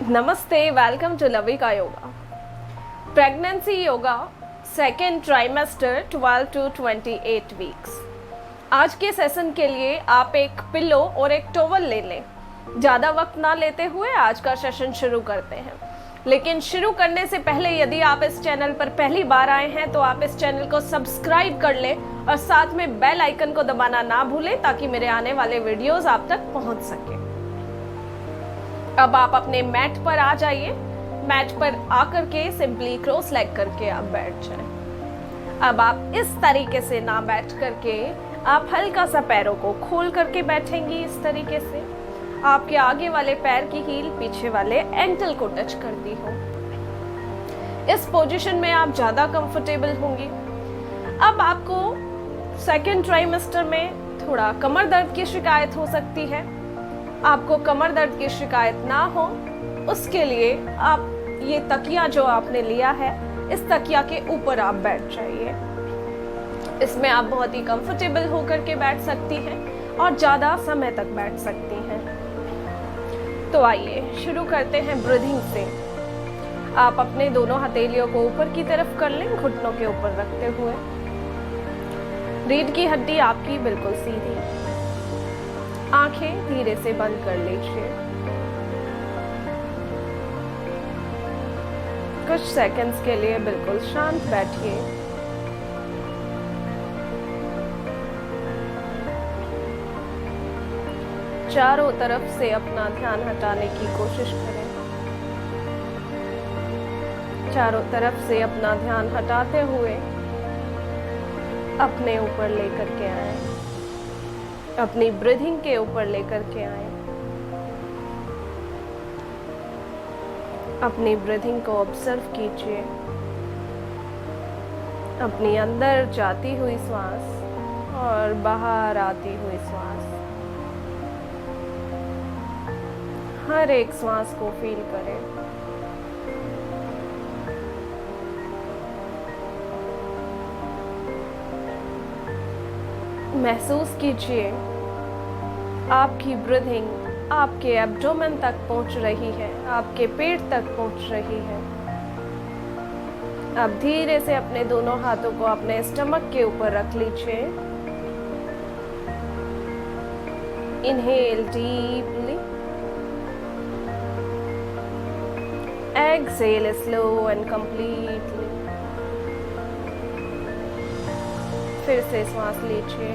नमस्ते, welcome to Lavika Yoga. Pregnancy yoga second trimester 12 to 28 weeks. आज के सेशन के लिए आप एक पिलो और एक टॉवल ले लें। ज़्यादा वक्त ना लेते हुए आज का सेशन शुरू करते हैं। लेकिन शुरू करने से पहले यदि आप इस चैनल पर पहली बार आए हैं तो आप इस चैनल को सब्सक्राइब कर लें और साथ में बेल आइकन को दबाना ना भूलें ताकि मेरे आने वाले वीडियोस आप तक पहुंच सके। अब आप अपने मैट पर आ जाइए। मैट पर आकर के सिंपली क्रॉस लेग करके आप बैठ जाएं। अब आप इस तरीके से ना बैठ करके आप हल्का सा पैरों को खोल करके बैठेंगी। इस तरीके से आपके आगे वाले पैर की हील पीछे वाले एंकल को टच करती हो। इस पोजीशन में आप ज़्यादा कंफर्टेबल होंगी। अब आपको सेकेंड ट्राइमेस्टर में थोड़ा कमर दर्द की शिकायत हो सकती है। आपको कमर दर्द की शिकायत ना हो उसके लिए आप ये तकिया जो आपने लिया है इस तकिया के ऊपर आप बैठ जाइए। इसमें आप बहुत ही कंफर्टेबल होकर के बैठ सकती हैं और ज़्यादा समय तक बैठ सकती हैं। तो आइए शुरू करते हैं ब्रीदिंग से। आप अपने दोनों हथेलियों को ऊपर की तरफ कर लें, घुटनों के ऊपर रखते हुए। रीढ़ की हड्डी आपकी बिल्कुल सीधी। आंखें धीरे से बंद कर लीजिए। कुछ सेकंड्स के लिए बिल्कुल शांत बैठिए। चारों तरफ से अपना ध्यान हटाने की कोशिश करें। चारों तरफ से अपना ध्यान हटाते हुए अपने ऊपर लेकर के आए, अपनी ब्रीदिंग के ऊपर लेकर के आए। अपनी ब्रीदिंग को ऑब्जर्व कीजिए। अपनी अंदर जाती हुई सांस और बाहर आती हुई सांस, हर एक सांस को फील करें। महसूस कीजिए आपकी ब्रीदिंग आपके एब्डोमेन तक पहुंच रही है, आपके पेट तक पहुंच रही है। अब धीरे से अपने दोनों हाथों को अपने स्टमक के ऊपर रख लीजिए। Inhale deeply, exhale slow and completely. फिर से सांस लीजिए,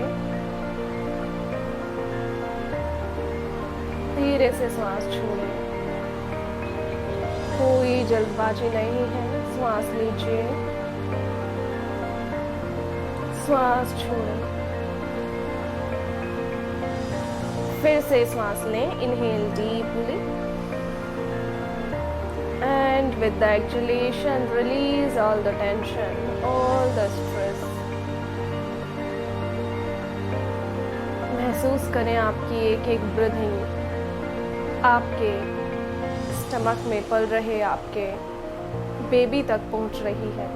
धीरे से सांस छोड़ें। कोई जल्दबाजी नहीं है। सांस लीजिए, सांस छोड़ें। फिर से सांस लें। Inhale deeply and with the exhalation release all the tension, all the stress. महसूस करें आपकी एक एक ब्रीदिंग आपके स्टमक में पल रहे आपके बेबी तक पहुंच रही है।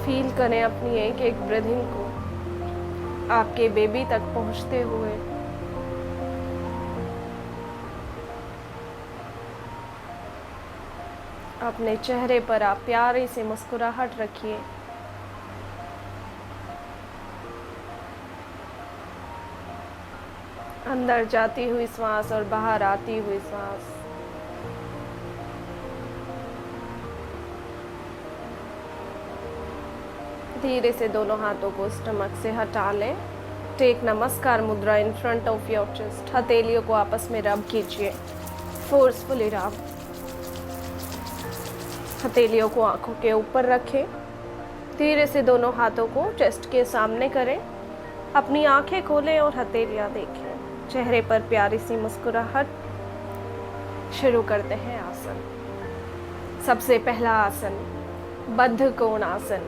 फील करें अपनी एक एक ब्रीदिंग को आपके बेबी तक पहुंचते हुए। अपने चेहरे पर आप प्यारी सी मुस्कुराहट रखिए। अंदर जाती हुई सांस और बाहर आती हुई सांस। धीरे से दोनों हाथों को स्टमक से हटा लें। टेक नमस्कार मुद्रा in front of your chest. हथेलियों को आपस में रब कीजिए, फोर्सफुली रब। हथेलियों को आंखों के ऊपर रखें। धीरे से दोनों हाथों को चेस्ट के सामने करें। अपनी आंखें खोलें और हथेलियां देखें। चेहरे पर प्यारी सी मुस्कुराहट। शुरू करते हैं आसन। सबसे पहला आसन बद्ध कोण आसन,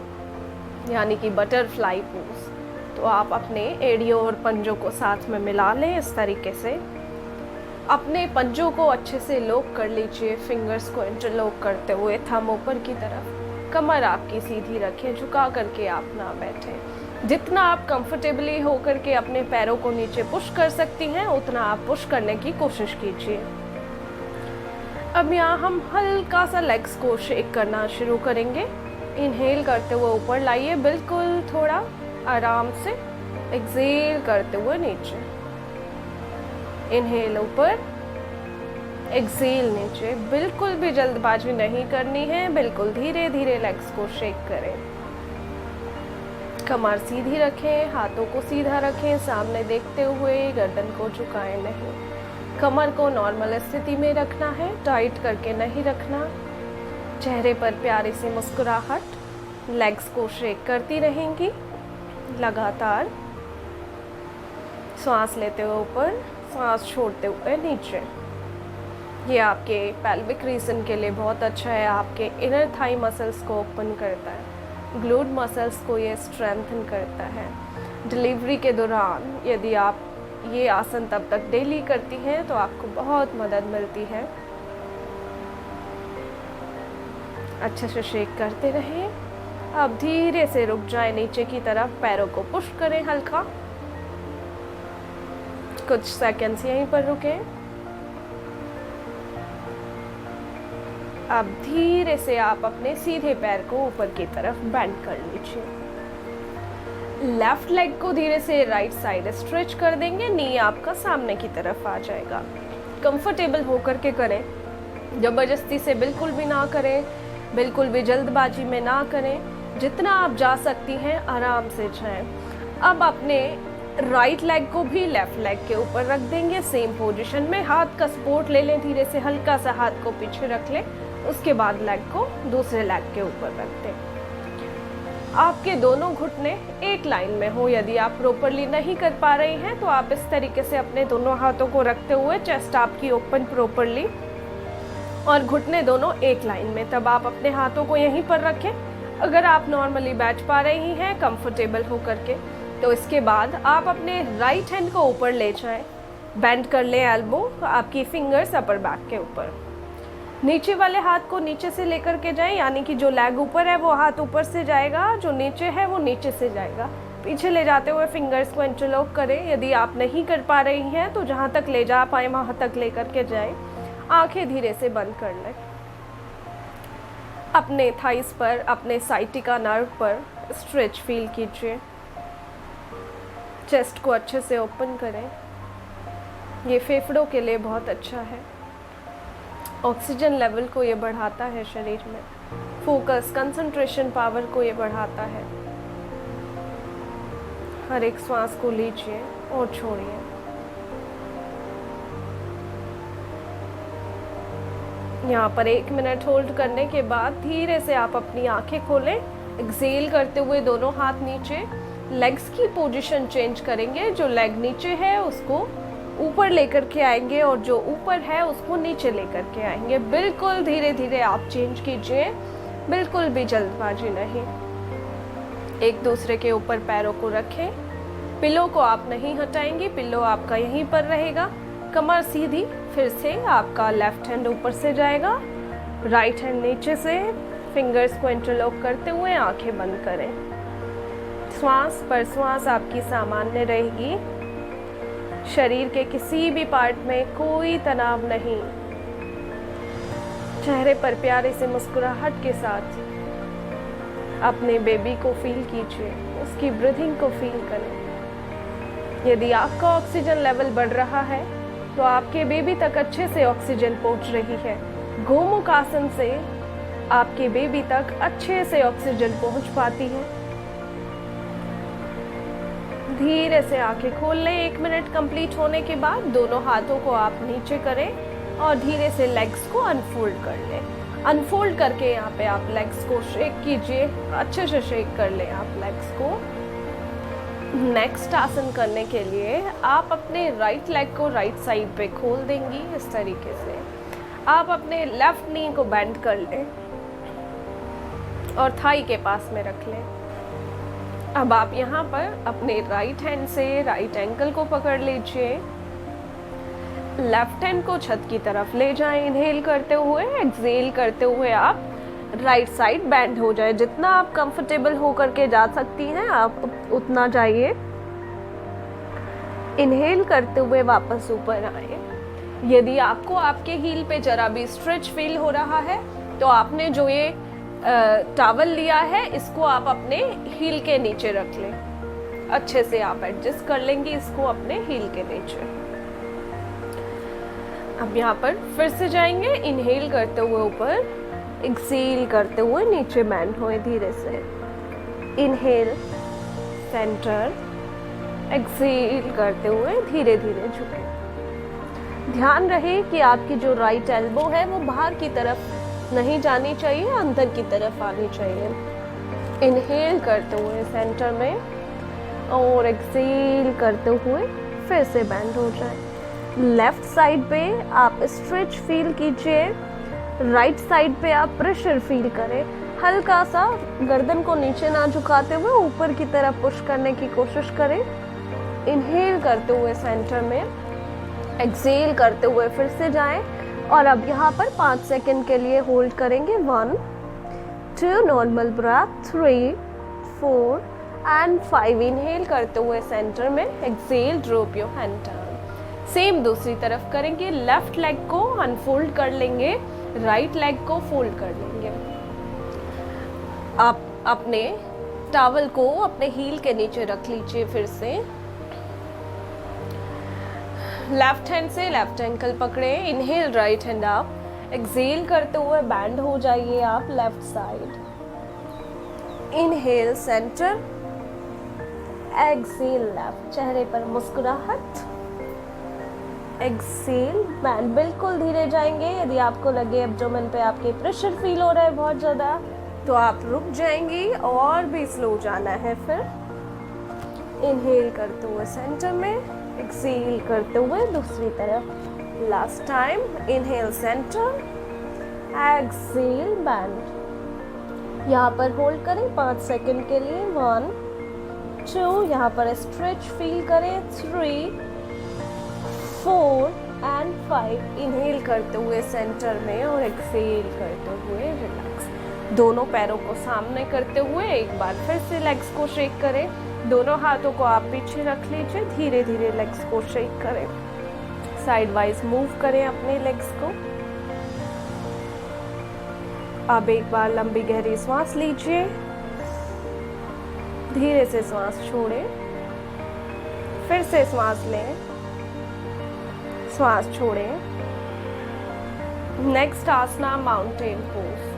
यानी कि बटरफ्लाई पोज। तो आप अपने एड़ियों और पंजों को साथ में मिला लें। इस तरीके से अपने पंजों को अच्छे से लॉक कर लीजिए। फिंगर्स को इंटरलॉक करते हुए थंब ऊपर की तरफ। कमर आपकी सीधी रखें, झुका करके आप ना बैठें। जितना आप कंफर्टेबली होकर के अपने पैरों को नीचे पुश कर सकती हैं उतना आप पुश करने की कोशिश कीजिए। अब यहाँ हम हल्का सा लेग्स को शेक करना शुरू करेंगे। इनहेल करते हुए ऊपर लाइए, बिल्कुल थोड़ा आराम से। एक्सहेल करते हुए नीचे, इनहेल ऊपर, एक्सहेल नीचे। बिल्कुल भी जल्दबाजी नहीं करनी है, बिल्कुल धीरे धीरे लेग्स को शेक करें। कमर सीधी रखें, हाथों को सीधा रखें, सामने देखते हुए, गर्दन को झुकाएं नहीं। कमर को नॉर्मल स्थिति में रखना है, टाइट करके नहीं रखना। चेहरे पर प्यारी सी मुस्कुराहट। लेग्स को शेक करती रहेंगी लगातार। सांस लेते हुए ऊपर, सांस छोड़ते हुए नीचे। ये आपके पेल्विक रीजन के लिए बहुत अच्छा है, आपके इनर थाई मसल्स को ओपन करता है, ग्लूट मसल्स को ये स्ट्रेंथन करता है। डिलीवरी के दौरान यदि आप ये आसन तब तक डेली करती हैं तो आपको बहुत मदद मिलती है। अच्छे से शेक करते रहें। अब धीरे से रुक जाए नीचे की तरफ, पैरों को पुश करें हल्का। कुछ सेकंड्स यहीं पर रुकें। अब धीरे से आप अपने सीधे पैर को ऊपर की तरफ बेंड कर लीजिए। लेफ्ट लेग को धीरे से राइट साइड स्ट्रेच कर देंगे, नी आपका सामने की तरफ आ जाएगा। कंफर्टेबल होकर के करें, जबरदस्ती से बिल्कुल भी ना करें, बिल्कुल भी जल्दबाजी में ना करें। जितना आप जा सकती हैं आराम से जाएं। अब अपने राइट लेग को भी लेफ्ट लेग के ऊपर रख देंगे सेम पोजीशन में। हाथ का सपोर्ट ले लें, धीरे से हल्का सा हाथ को पीछे रख लें। उसके बाद लेग को दूसरे लेग के ऊपर रख दें। आपके दोनों घुटने एक लाइन में हो। यदि आप प्रॉपरली नहीं कर पा रही हैं तो आप इस तरीके से अपने दोनों हाथों को रखते हुए, चेस्ट आपकी ओपन प्रॉपरली और घुटने दोनों एक लाइन में, तब आप अपने हाथों को यहीं पर रखें। अगर आप नॉर्मली बैठ पा रही हैं कंफर्टेबल होकर के, तो इसके बाद आप अपने राइट हैंड को ऊपर ले जाएं, बेंड कर लें एल्बो, आपकी फिंगर्स अपर बैक के ऊपर। नीचे वाले हाथ को नीचे से लेकर के जाएं, यानी कि जो लेग ऊपर है वो हाथ ऊपर से जाएगा, जो नीचे है वो नीचे से जाएगा। पीछे ले जाते हुए फिंगर्स को इंटरलॉक करें। यदि आप नहीं कर पा रही हैं तो जहाँ तक ले जा पाए वहाँ तक लेकर के जाएं। आंखें धीरे से बंद कर लें। अपने थाइस पर, अपने साइटिका नर्व पर स्ट्रेच फील कीजिए। चेस्ट को अच्छे से ओपन करें। ये फेफड़ों के लिए बहुत अच्छा है, ऑक्सीजन लेवल को ये बढ़ाता है शरीर में, फोकस, कंसंट्रेशन पावर को ये बढ़ाता है। हर एक श्वास को लीजिए और छोड़िए। यहाँ पर 1 मिनट होल्ड करने के बाद धीरे से आप अपनी आंखें खोलें। एक्सहेल करते हुए दोनों हाथ नीचे, लेग्स की पोजीशन चेंज करेंगे। जो लेग नीचे है उसको ऊपर लेकर के आएंगे और जो ऊपर है उसको नीचे लेकर के आएंगे। बिल्कुल धीरे धीरे आप चेंज कीजिए, बिल्कुल भी जल्दबाजी नहीं। एक दूसरे के ऊपर पैरों को रखें। पिलो को आप नहीं हटाएंगे, पिलो आपका यहीं पर रहेगा। कमर सीधी। फिर से आपका लेफ्ट हैंड ऊपर से जाएगा, राइट हैंड नीचे से। फिंगर्स को इंटरलॉक करते हुए आंखें बंद करें। श्वास पर श्वास आपकी सामान्य रहेगी। शरीर के किसी भी पार्ट में कोई तनाव नहीं। चेहरे पर प्यारे से मुस्कुराहट के साथ अपने बेबी को फील कीजिए, उसकी ब्रीथिंग को फील करें। यदि आपका ऑक्सीजन लेवल बढ़ रहा है तो आपके बेबी तक अच्छे से ऑक्सीजन पहुंच रही है। गोमुख आसन से आपके बेबी तक अच्छे से ऑक्सीजन पहुंच पाती है। धीरे से आंखें खोल लें। 1 मिनट कंप्लीट होने के बाद दोनों हाथों को आप नीचे करें और धीरे से लेग्स को अनफोल्ड कर लें। अनफोल्ड करके यहाँ पे आप लेग्स को शेक कीजिए, अच्छे से शेक कर लें आप लेग्स को। नेक्स्ट आसन करने के लिए आप अपने राइट लेग को राइट साइड पे खोल देंगी। इस तरीके से आप अपने लेफ्ट नी को बेंड कर लें और थाई के पास में रख लें। अब आप यहाँ पर अपने राइट हैंड से राइट एंकल को पकड़ लीजिए। लेफ्ट हैंड को छत की तरफ ले जाएं इनहेल करते हुए। एक्सहेल करते हुए आप राइट साइड बेंड हो जाए। जितना आप कंफर्टेबल हो करके जा सकती हैं आप उतना जाइए। इनहेल करते हुए वापस ऊपर आए। यदि आपको आपके हील पे जरा भी स्ट्रेच फील हो रहा है तो आपने जो ये टॉवल लिया है इसको आप अपने हील के नीचे रख लें। अच्छे से आप एडजस्ट कर लेंगे इसको अपने हील के नीचे। अब यहाँ पर फिर से जाएंगे। इनहेल करते हुए ऊपर, एक्सहेल करते हुए नीचे बैंड हुए धीरे से। इनहेल सेंटर, एक्सहेल करते हुए धीरे धीरे झुके। ध्यान रहे कि आपकी जो राइट एल्बो है वो बाहर की तरफ नहीं जानी चाहिए, अंदर की तरफ आनी चाहिए। इनहेल करते हुए सेंटर में और एक्सहेल करते हुए फिर से बैंड हो जाए। लेफ्ट साइड पे आप स्ट्रेच फील कीजिए, राइट साइड पे आप प्रेशर फील करें। हल्का सा गर्दन को नीचे ना झुकाते हुए ऊपर की तरफ पुश करने की कोशिश करें। इनहेल करते हुए सेंटर में, एक्सहेल करते हुए फिर से जाएं और अब यहाँ पर 5 सेकंड के लिए होल्ड करेंगे। 1 2 नॉर्मल ब्रेथ, 3 4 एंड 5। इनहेल करते हुए सेंटर में, exhale drop your hand down. Same दूसरी तरफ करेंगे। लेफ्ट लेग को अनफोल्ड कर लेंगे, राइट लेग को फोल्ड कर लेंगे। आप अपने टॉवल को अपने हील के नीचे रख लीजिए। फिर से लेफ्ट हैंड से लेफ्ट एंकल पकड़े। Inhale right hand up, exhale करते हुए बैंड हो जाइए आप left side. Inhale centre, exhale left, चेहरे पर मुस्कुराहट। एक्सहेल बैंड, बिल्कुल धीरे जाएंगे। यदि आपको लगे एब्डोमेन पे आपके प्रेशर फील हो रहा है बहुत ज़्यादा तो आप रुक जाएंगी और भी स्लो जाना है। फिर इनहेल करते हुए सेंटर में, एक्सहेल करते हुए दूसरी तरफ। Last time, inhale centre, exhale band. यहाँ पर होल्ड करें 5 सेकंड के लिए। 1 2, यहाँ पर स्ट्रेच फील करें। 3 4 एंड 5। इनहेल करते हुए सेंटर में और एक्सहेल करते हुए रिलैक्स। दोनों पैरों को सामने करते हुए एक बार फिर से लेग्स को शेक करें। दोनों हाथों को आप पीछे रख लीजिए, धीरे धीरे लेग्स को शेक करें। साइड वाइज मूव करें अपने लेग्स को। अब एक बार लंबी गहरी सांस लीजिए, धीरे से सांस छोड़ें, फिर से सांस लें, सांस छोड़ें। नेक्स्ट आसना माउंटेन पोज।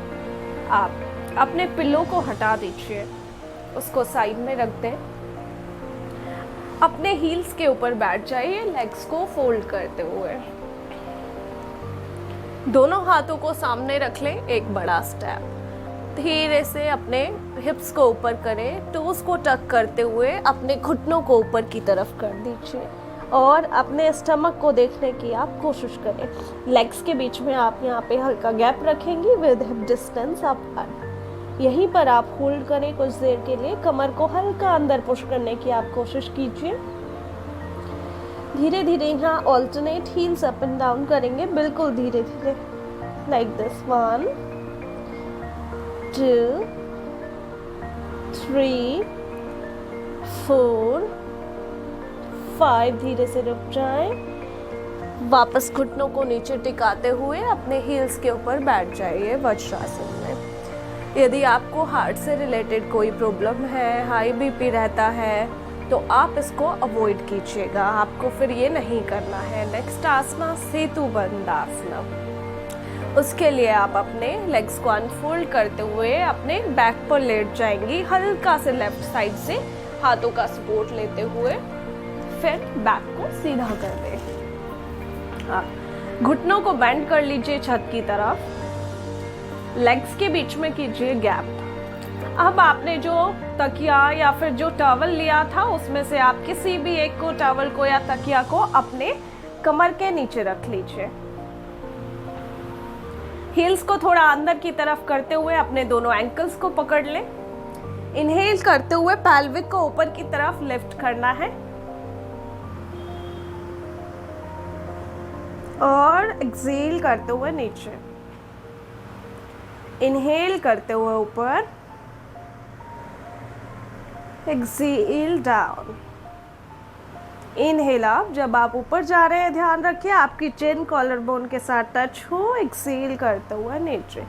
आप अपने पिल्लो को हटा दीजिए, उसको साइड में रख दें। अपने हील्स के ऊपर बैठ जाइए, लेग्स को फोल्ड करते हुए। दोनों हाथों को सामने रख लें, एक बड़ा स्टेप। धीरे से अपने हिप्स को ऊपर करें, टोस को टक करते हुए अपने घुटनों को ऊपर की तरफ कर दीजिए और अपने स्टमक को देखने की आप कोशिश करें। लेग्स के बीच में आप यहाँ पे हल्का गैप रखेंगी विद हिप डिस्टेंस अपार्ट। यहीं पर आप होल्ड करें कुछ देर के लिए। कमर को हल्का अंदर पुश करने की आप कोशिश कीजिए। धीरे धीरे यहाँ alternate heels up and down करेंगे, बिल्कुल धीरे धीरे, लाइक दिस। 1 2 3 4 5। धीरे से रुक जाएं। वापस घुटनों को नीचे टिकाते हुए अपने हील्स के ऊपर बैठ जाइए वज्रासन में। यदि आपको हार्ट से रिलेटेड कोई प्रॉब्लम है, हाई बीपी रहता है, तो आप इसको अवॉइड कीजिएगा, आपको फिर ये नहीं करना है। नेक्स्ट आसना सेतु बंद आसना। उसके लिए आप अपने लेग्स को अनफोल्ड करते हुए अपने बैक पर लेट जाएंगी, हल्का से लेफ्ट साइड से हाथों का सपोर्ट लेते हुए। फिर बैक को सीधा कर दें। घुटनों को बेंड कर लीजिए छत की तरफ, लेग्स के बीच में कीजिए गैप। अब आपने जो तकिया या फिर जो टॉवल लिया था उसमें से आप किसी भी एक को, टॉवल को या तकिया को अपने कमर के नीचे रख लीजिए। हील्स को थोड़ा अंदर की तरफ करते हुए अपने दोनों एंकल्स को पकड़ लें। इनहेल करते हुए पैल्विक को ऊपर की तरफ लिफ्ट करना है और एक्सहेल करते हुए नीचे। इनहेल करते हुए ऊपर, एक्सेल डाउन। इनहेल अप, जब आप ऊपर जा रहे हैं ध्यान रखिए आपकी चिन कॉलर बोन के साथ टच हो। एक्सेल करते हुए नीचे,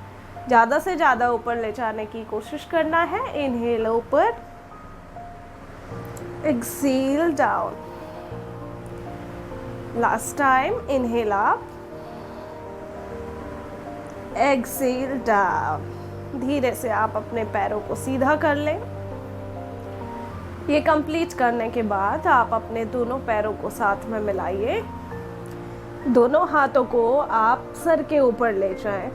ज़्यादा से ज़्यादा ऊपर ले जाने की कोशिश करना है। इनहेल ऊपर, exhale down. Last time, inhale up, exhale down. धीरे से आप अपने पैरों को सीधा कर लें। ये कंप्लीट करने के बाद आप अपने दोनों पैरों को साथ में मिलाइए। दोनों हाथों को आप सर के ऊपर ले जाएं।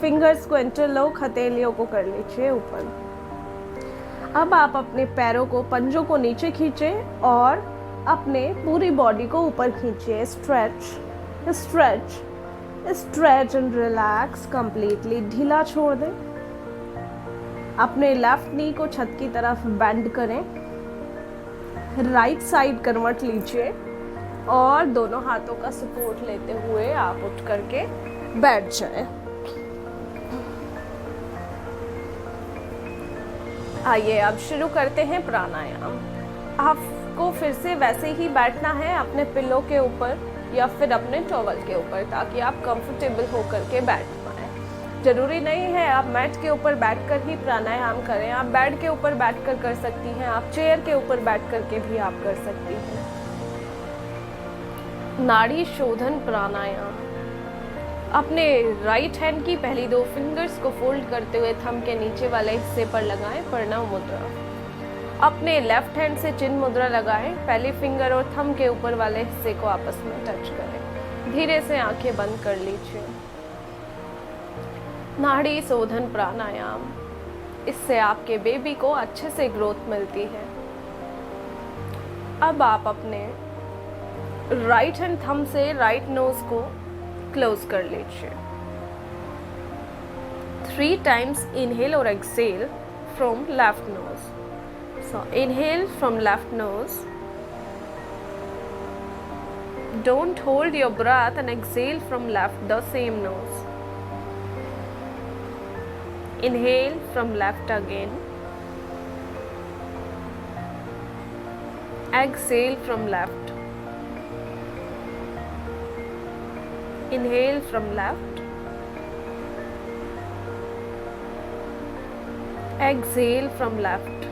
फिंगर्स को इंटरलॉक, हथेलियों को कर लीजिए ऊपर। अब आप अपने पैरों को, पंजों को नीचे खींचें और अपने पूरी बॉडी को ऊपर खींचिए। Stretch stretch stretch and relax completely. ढीला छोड़ दें। अपने लेफ्ट नी को छत की तरफ बेंड करें। राइट साइड कन्वर्ट लीजिए और दोनों हाथों का सपोर्ट लेते हुए आप उठ करके बैठ जाएं। आइए अब शुरू करते हैं प्राणायाम। आपको फिर से वैसे ही बैठना है अपने पिलो के ऊपर या फिर अपने टॉवल के ऊपर, ताकि आप कंफर्टेबल होकर के बैठ पाएं। जरूरी नहीं है आप मैट के ऊपर बैठकर ही प्राणायाम करें। आप बेड के ऊपर बैठकर कर सकती हैं, आप चेयर के ऊपर बैठ करके भी आप कर सकती हैं। नाड़ी शोधन प्राणायाम। अपने राइट हैंड की पहली 2 फिंगर्स को फोल्ड करते हुए थंब के नीचे वाले हिस्से पर लगाएं, प्रणव मुद्रा। अपने लेफ्ट हैंड से चिन्ह मुद्रा लगाएं। पहली फिंगर और थंब के ऊपर वाले हिस्से को आपस में टच करें। धीरे से आंखें बंद कर लीजिए। नाड़ी शोधन प्राणायाम, इससे आपके बेबी को अच्छे से ग्रोथ मिलती है। अब आप अपने राइट हैंड थंब से राइट नोज को क्लोज कर लीजिए। 3 टाइम्स इनहेल और exhale from left nose. So inhale from left nose. Don't hold your breath and exhale from left, the same nose. Inhale from left again. Exhale from left. Inhale from left. Exhale from left.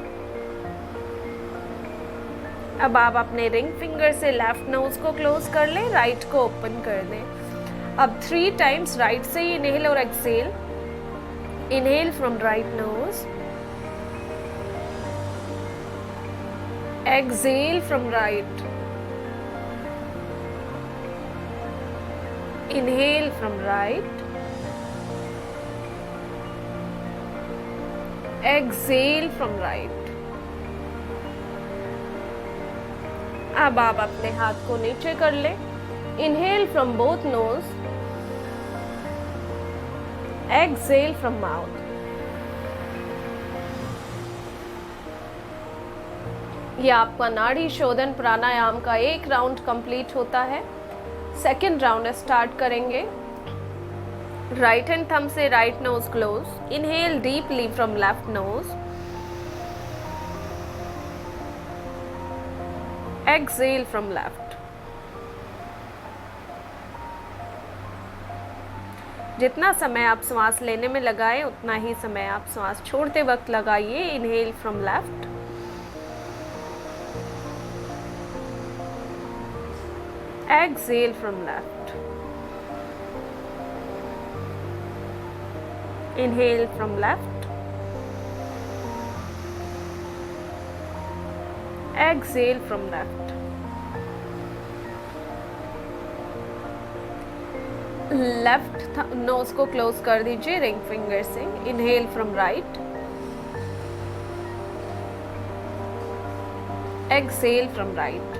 अब आप अपने ring finger से left nose को close कर लें, right को open कर दें। अब 3 टाइम्स राइट से ही इनहेल और exhale. Inhale from right nose, exhale from right, inhale from right, exhale from right. अब आप अपने हाथ को नीचे कर लें। Inhale from both nose, exhale from mouth. यह आपका नाड़ी शोधन प्राणायाम का एक राउंड कंप्लीट होता है। सेकेंड राउंड स्टार्ट करेंगे। राइट हैंड थंब से right nose close. Inhale deeply from left nose, exhale from left. जितना समय आप सांस लेने में लगाएं उतना ही समय आप सांस छोड़ते वक्त लगाइए। Inhale from left, exhale from left. Inhale from left, exhale from left. Left nose को क्लोज कर दीजिए रिंग फिंगर से। Inhale from right, exhale from right,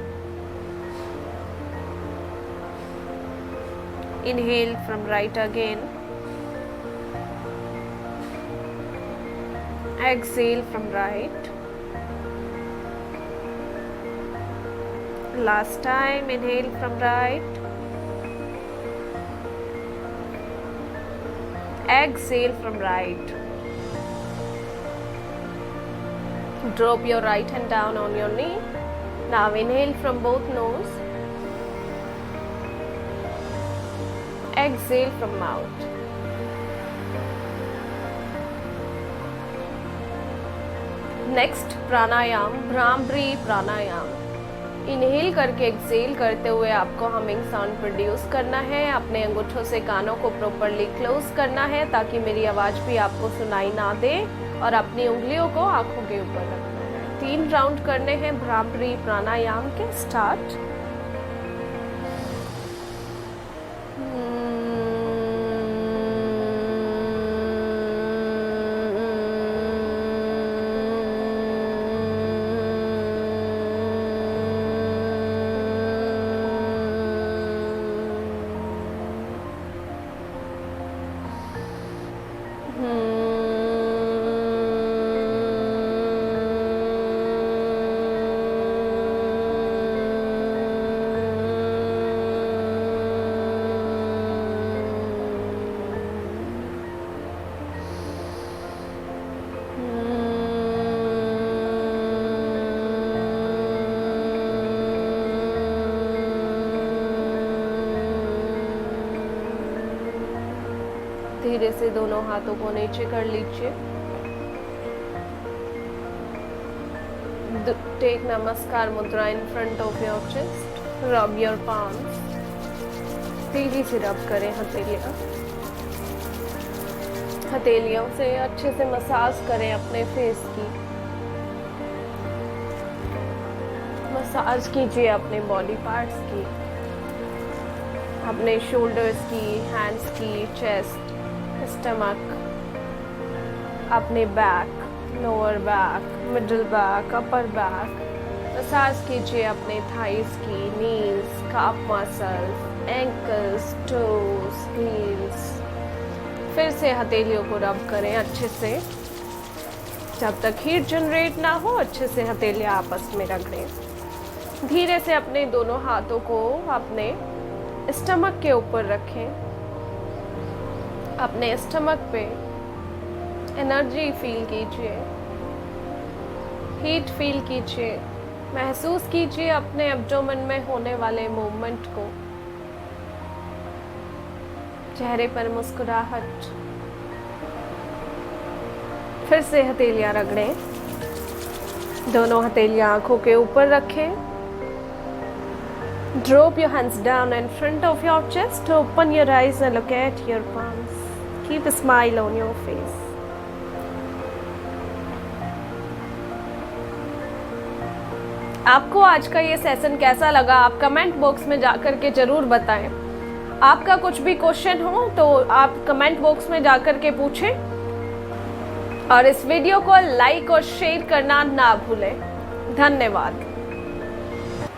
inhale from right again, exhale from right. Last time, inhale from right, Exhale from right. Drop your right hand down on your knee. Now inhale from both nose. Exhale from mouth. Next pranayama bhramari pranayama. Inhale करके Excel करते हुए आपको humming sound produce करना है। अपने अंगूठों से कानों को प्रॉपरली क्लोज करना है ताकि मेरी आवाज़ भी आपको सुनाई ना दे, और अपनी उंगलियों को आंखों के ऊपर रखना है। 3 राउंड करने हैं भ्रामरी प्राणायाम के। स्टार्ट। धीरे से दोनों हाथों को नीचे कर लीजिए। टेक नमस्कार मुद्रा in front of your chest. Rub your palms. तेजी से रब करें हथेलियों से अच्छे से मसाज करें अपने फेस की। मसाज कीजिए अपने बॉडी पार्ट्स की, अपने शोल्डर्स की, हैंड्स की, चेस्ट, स्टमक, अपने back, lower back, middle back, upper back. Massage कीजिए अपने थाइस की, knees, calf muscles, ankles, toes, heels. फिर से हथेलियों को रब करें अच्छे से। जब तक हीट जनरेट ना हो अच्छे से हथेलियां आपस में रगड़ें। धीरे से अपने दोनों हाथों को अपने स्टमक के ऊपर रखें। अपने स्टमक पे एनर्जी फील कीजिए, हीट फील कीजिए, महसूस कीजिए अपने एब्डोमेन में होने वाले मूवमेंट को। चेहरे पर मुस्कुराहट। फिर से हथेलियां रगड़ें। दोनों हथेलियां आंखों के ऊपर रखें। Drop your hands down in front of your chest. Open your eyes and look at your palms. Keep a smile on your face. आपको आज का ये सेशन कैसा लगा आप कमेंट बॉक्स में जाकर के जरूर बताएं। आपका कुछ भी क्वेश्चन हो तो आप कमेंट बॉक्स में जाकर के पूछें, और इस वीडियो को लाइक और शेयर करना ना भूलें। धन्यवाद।